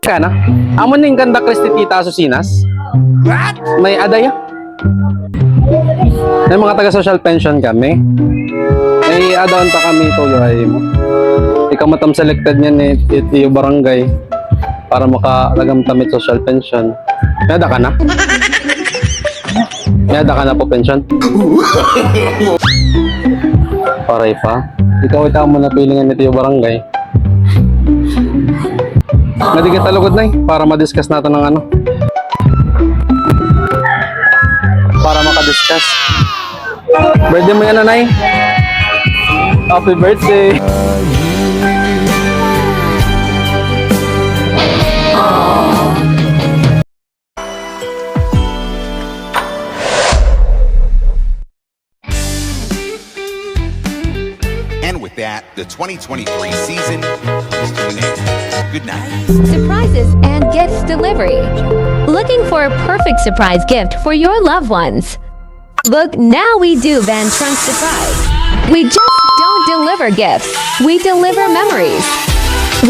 Kana? Amo ning ganda Kristi Tita Asusinas? What? May adaya? May mga taga-social pension kami. May adaon ta kami tuyo ay mo. Ikaw matam selected niyan iti barangay para makalagam tamit social pension. May ada ka na? May ada ka na po pension? Paray pa. Ikaw mo na pilingan iti barangay. Nadigit talugod na para ma-discuss natin ng ano. Para maka-discuss. Birthday mo yan, nanay. Happy birthday. And with that, the 2023 season is to an end. Good night. Surprises and gifts delivery. Looking for a perfect surprise gift for your loved ones? Look, now we do Van Trunk Surprise. We just don't deliver gifts. We deliver memories.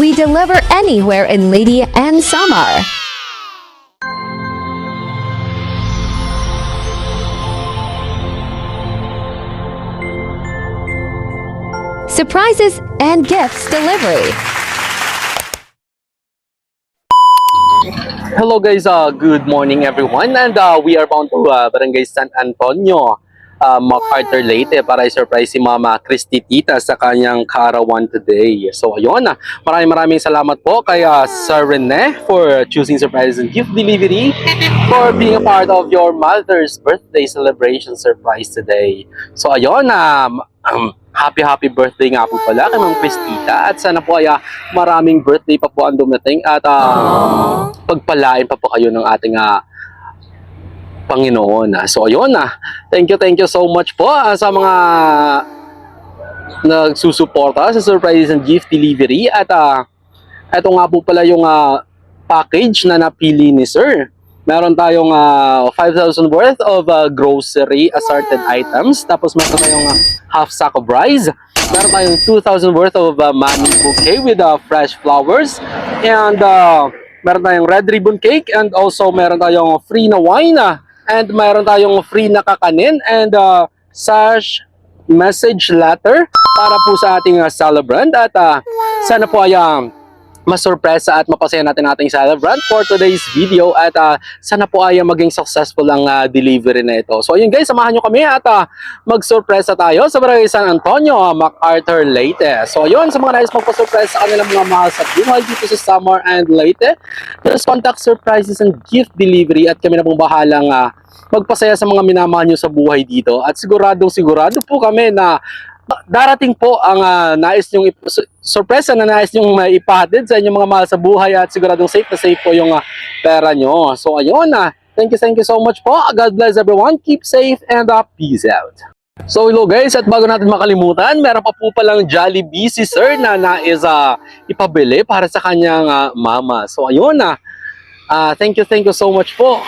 We deliver anywhere in Leyte and Samar. Surprises and gifts delivery. Hello guys, good morning everyone, and we are bound to Barangay San Antonio, MacArthur Leyte para i-surprise si Mama Kristi Tita sa kanyang kaarawan today. So ayun, maraming salamat po kay Sir Rene for choosing surprise and gift delivery, for being a part of your mother's birthday celebration surprise today. So ayun, happy birthday nga po pala kay Ma'am Kristita, at sana po ay maraming birthday pa po ang dumating at pagpalain pa po kayo ng ating Panginoon. So ayun, thank you so much po sa mga nagsusuporta sa surprise and gift delivery, at ito nga po pala yung package na napili ni Sir. Meron tayong 5,000 worth of grocery assorted items. Tapos meron tayong half sack of rice. Meron tayong 2,000 worth of money bouquet with fresh flowers. And meron tayong red ribbon cake. And also meron tayong free na wine. And meron tayong free na kakanin. And sash message letter para po sa ating celebrant. At sana po ay masurpresa at mapasaya natin ating celebrant for today's video, at sana po ay maging successful ang delivery na ito. So ayun guys, samahan nyo kami at magsurpresa tayo sa Barangay San Antonio, MacArthur Leyte. So ayun, sa mga nais magpasurpresa sa kanilang mga mahal sa buhay dito sa Samar and Leyte, just contact surprises and gift delivery, at kami na pong bahalang magpasaya sa mga minamahal nyo sa buhay dito. At sigurado po kami na darating po ang nais nyong sorpresa na nais nyong maipahatid sa inyong mga mahal sa buhay, at siguradong safe na safe po yung pera nyo. So ayun, thank you so much po. God bless everyone. Keep safe and peace out. So hello guys, at bago natin makalimutan, meron pa po palang Jollibee si Sir na nais ipabili para sa kanyang mama. So ayun, thank you so much po.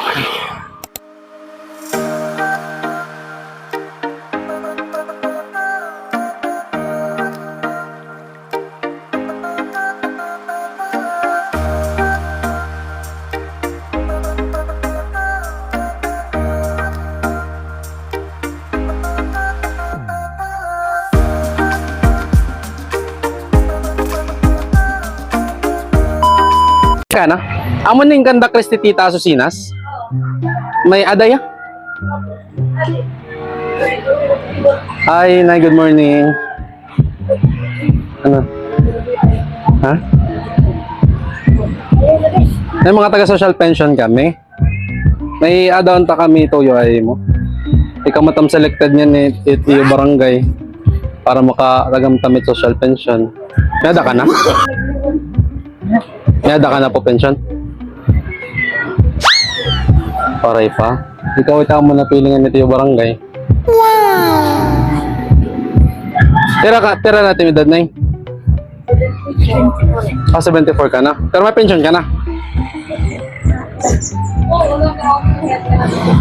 Kana? Amo ning ganda Kristi Tita Asusinas? May adaya? Hi, Nay, good morning. Ano? Ha? May mga taga-social pension kami. May adaon ta kami tuyo ay mo. Ikaw matam selected niyan iti barangay para makalagam tamit social pension. May ada ka na? May ada ka na po pension? Paray pa. Ikaw mo na pilingan ito yung barangay. Wow! Tira natin edad na 74 ka na. Pero may pension ka na?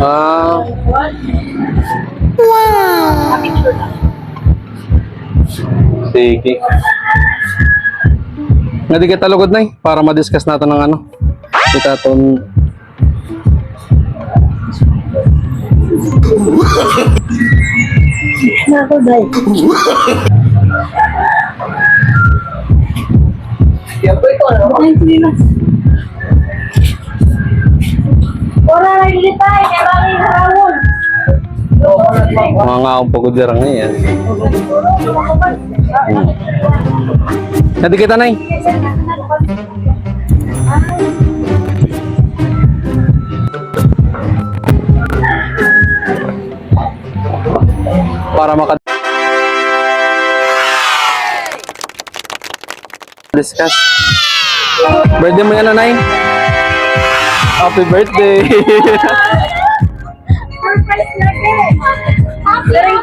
Wow! Sige. Nga di kita lugod na para ma-discuss natin ng ano. Kita ton. Nako, day. Ay, sila. Ora na ilitay, kaya bang harawon. Mga nga akong pagudirang ngayon. Nga di kita na para maka discuss. Birthday mo yan, nanay. Happy birthday. Surprise lagi. Very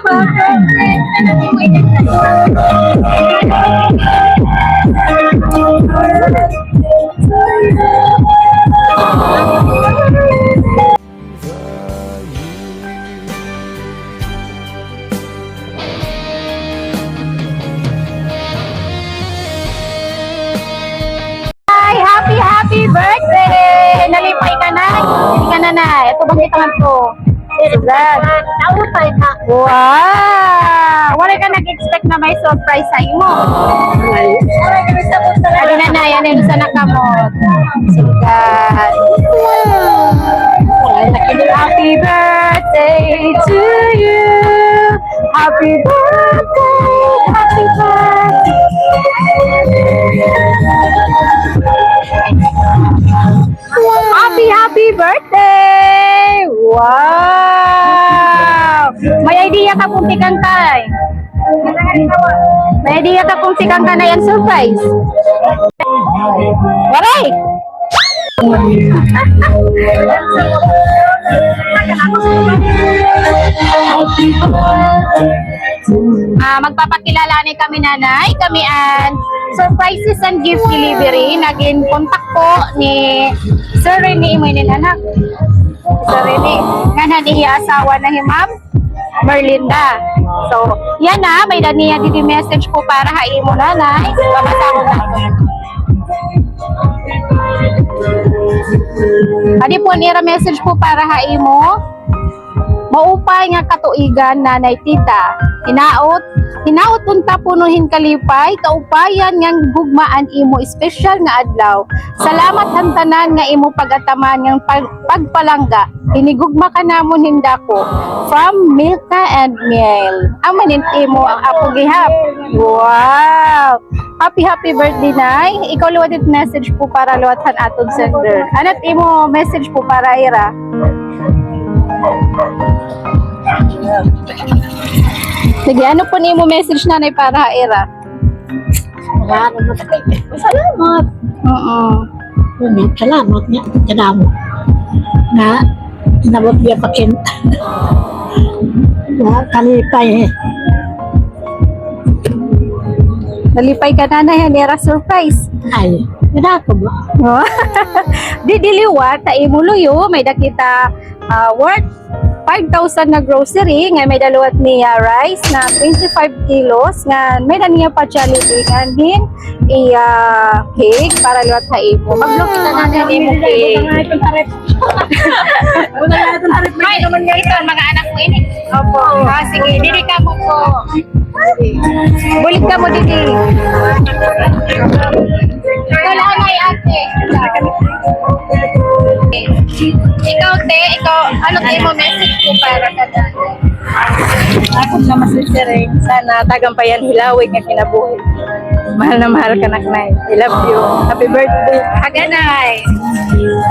happy birthday! Nalipay ka na. Hindi ka na. Ito bang itangan ko? Wow! Wala ka nag-expect na may surprise sa imo. Ano na yan yung sa nakamot. Sigat. Happy birthday to you. Happy birthday. Happy birthday. Happy birthday! Wow! May idea ka kung tikang tay. May idea ka kung tikang ka na yan surprise. Waray! Magpapakilala ni kami nanay, kami ang surprises and gift delivery. Naging kontak po ni Sir Rene mo ni anak. Sir Rene, nga naniya asawa na Ma'am Merlinda. So, yan na, may daniya dito message po para hain mo nanay. Pamasawa na. Adi po nira message po para hain mo. Maupay nga katuigan nanay tita. Hinaot punta punuhin kalipay, kaupayan nga gugmaan imo special nga adlaw. Salamat hantanan nga imo pagataman nga pagpalangga. Hinigugma ka namon hindako. From Milka and Miel. Amanin imo ang apo gihap. Wow! Happy birthday nay. Ikaw liwatit message po para luwatan atong sender. Anat imo message po para ira. Sige, ano po niyo mo message nanay para haira? Salamat. Oo. Salamat niya. Salamat. Na nabot niya pakin. Na kalipay. Nalipay ka nanay, hanira surprise. Ay, ako ba? Di diliwat, ta imo luyo, may dakita worth 5,000 na grocery, nga may dalawat niya rice na 25 kilos, nga may na niya pa Jollibee, nga din cake para luwat sa imo. Mag-vlog kita na niya imo cake. May, ito ang mga anak mo ini. Opo. Sige, dili ka mo po. Bulit ka mo, didi. Wala na ate. Ikaw, te, ano tayo mo message ko para ka na? Ako na masisiring. Sana tagampayan hilawig nga kinabuhi. Mahal na mahal ka naknay. I love you. Happy birthday. Haganay.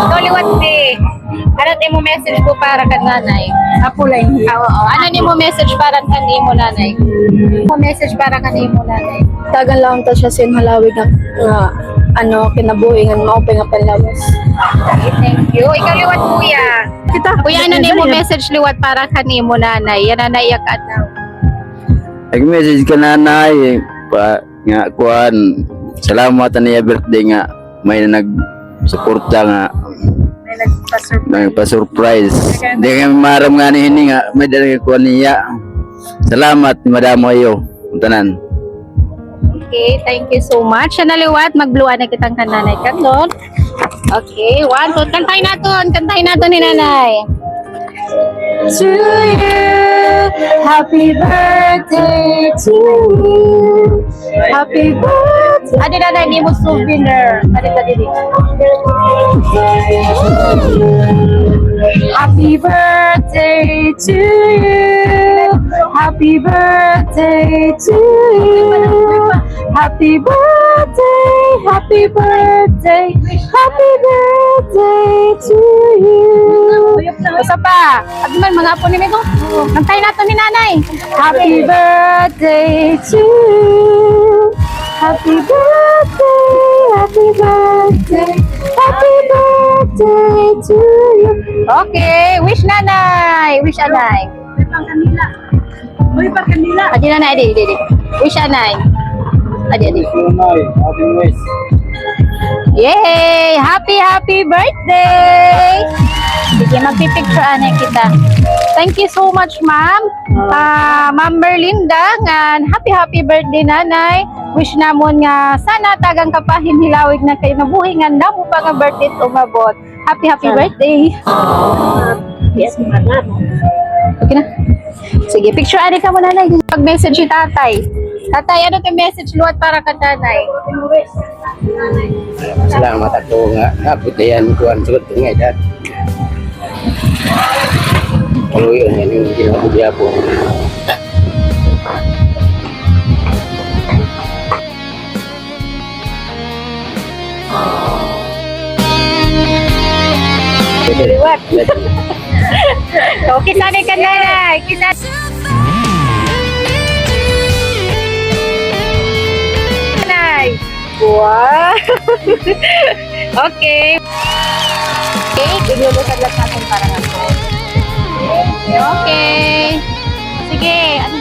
Ikaw liwat, te. Ano tayo mo message ko para ka nanay? Ako lang. Oo. Ano ni mo message para ka ni mo nanay? Mo message para ka ni mo nanay? Tagan lang ta siya sin halawig nga kinabuhi nga mao nga panlawas. Okay, thank you. Ikaw liwat kuya. Kuya, ano ni mo message liwat para ka ni mo nanay? Yan na naiyak ka daw. Nag-message ka nanay pa nga kuan. Salamat niya birthday nga may nag-suporta nga nagpa-surprise. Hindi kami maram nga ni hini nga may dalang kuan niya. Salamat ni madamo ayo. Tanan. Okay, thank you so much. Sa naliwat, magluan na kitang kananay kanlon. Okay, 1, 2, kantahin natin ni nanay. To you, happy birthday to you. Happy birthday. Adi nanay, di mo souvenir. Adi. Happy birthday to you. Happy birthday to you. Happy birthday, happy birthday, happy birthday to you. Isa pa. At man, mga apo ni Mego. Nantay nato ni nanay. Happy birthday to you. Happy birthday, happy birthday, happy birthday to you. Okay, wish nanay. Wish anay. Adi nanay, adi. Wish anay. Adi. Yay! Happy birthday! Sige, magpipicture anay kita. Thank you so much, ma'am. Ma'am Merlinda, nga happy birthday nanay. Wish namon nga sana tagang kapahin hilawig na kayo nabuhi nga namo pa nga birthday umabot. Happy birthday. Yes, madam. Okay na. Sige, picture ani ka mo nanay. Pag-message si tatay. Tatay, ano yung message luwat para ka nanay? Salamat ako nga naputayan ko ang sugot nga dad. Kalau yun yan yung ginawa dia po. Liwat. Okay, sana ka nanay. Kita. Nanay. Wow. Okay. Okay, iglulusan lang natin para nga. Okay. Sige, ano